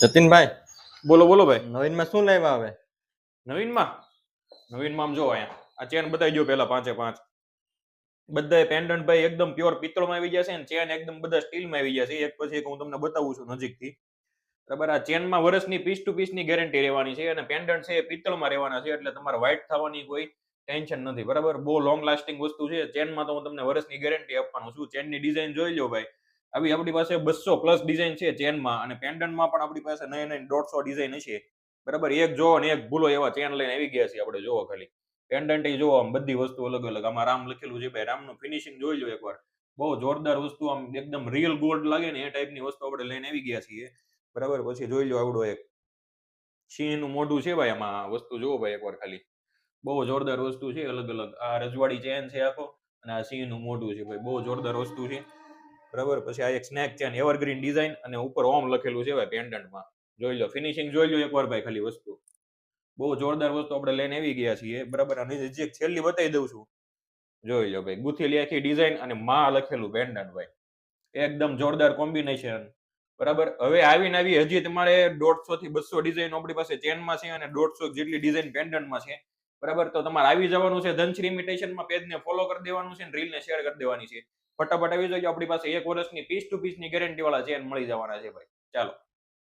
જતીનભાઈ, બોલો બોલો ભાઈ. નવીનમાં શું લાવ્યા હવે? નવીનમાં આમ જો અહીંયા આ ચેન બતાવી દો પેલા 5 એ 5. બધાય પેન્ડન્ટ ભાઈ એકદમ પ્યોર પિત્તળમાં આવી ગયા છે અને ચેન એકદમ બધા સ્ટીલમાં આવી ગયા છે. એક પછી એક હું તમને બતાવું છું નજીકથી. બરાબર, આ ચેનમાં વર્ષની પીસ ટુ પીસની ગેરંટી રહેવાની છે અને પેન્ડન્ટ છે એ પિત્તળમાં રહેવાના છે, એટલે તમારે વ્હાઇટ થવાની કોઈ ટેન્શન નથી. બરાબર, બહુ લોંગ લાસ્ટિંગ વસ્તુ છે. ચેનમાં તો હું તમને વર્ષની ગેરંટી આપવાનું છું. ચેનની ડિઝાઇન જોઈ લો ભાઈ, આવી આપણી પાસે 200+ ડિઝાઇન છે ચેનમાં, અને પેન્ડન્ટમાં પણ આપણી પાસે નઈ 150 ડિઝાઇન છે. બરાબર, એક જોવો ને એક ભૂલો એવા ચેન લઈને આવી ગયા છે આપણે. જોવો ખાલી પેન્ડન્ટ જોવો, આમ બધી વસ્તુ અલગ અલગ. આમાં રામ લખેલું છે ભાઈ, રામનું ફિનિશિંગ જોઈ લો એકવાર. બહુ જોરદાર વસ્તુ, આમ એકદમ રિયલ ગોલ્ડ લાગે ને એ ટાઈપની વસ્તુ આપણે લઈને આવી ગયા છીએ. બરાબર, પછી જોઈ લો આવડો એક સિંહનું મોઢું છે ભાઈ. આમાં વસ્તુ જોવો ભાઈ એકવાર ખાલી, બહુ જોરદાર વસ્તુ છે. અલગ અલગ આ રજવાડી ચેન છે આખો, અને આ સિંહનું મોઢું છે ભાઈ, બહુ જોરદાર વસ્તુ છે. બરાબર, પછી આ એક સ્નેક ચેન એવરગ્રીન ડિઝાઇન અને ઉપર ઓમ લખેલું છે ભાઈ પેન્ડન્ટમાં. જોઈ લો ફિનિશિંગ જોઈ લો એકવાર ભાઈ ખાલી. વસ્તુ બહુ જોરદાર વસ્તુ આપણે લઈને આવી ગયા છીએ. બરાબર, અને જે છેલ્લી બતાવી દઉં છું, જોઈ લો ભાઈ, ગુથેલી આખી ડિઝાઇન અને માં લખેલું પેન્ડન્ટ ભાઈ, એકદમ જોરદાર કોમ્બિનેશન. બરાબર, હવે આવીને આવી હજી તમારે 150 થી 200 ડિઝાઇન આપણી પાસે ચેનમાં છે અને 150 જેટલી ડિઝાઇન પેન્ડન્ટમાં છે. બરાબર, તો તમારે આવી જવાનું છે ધનશ્રી ઇમિટેશનમાં, પેજને ફોલો કરી દેવાનું છે અને રીલને શેર કરી દેવાની છે. ફટાફટ આવી જજો. આપણી પાસે 1 વર્ષની પીસ ટુ પીસની ગેરંટી વાળા ચેન મળી જવાના છે ભાઈ. ચાલો.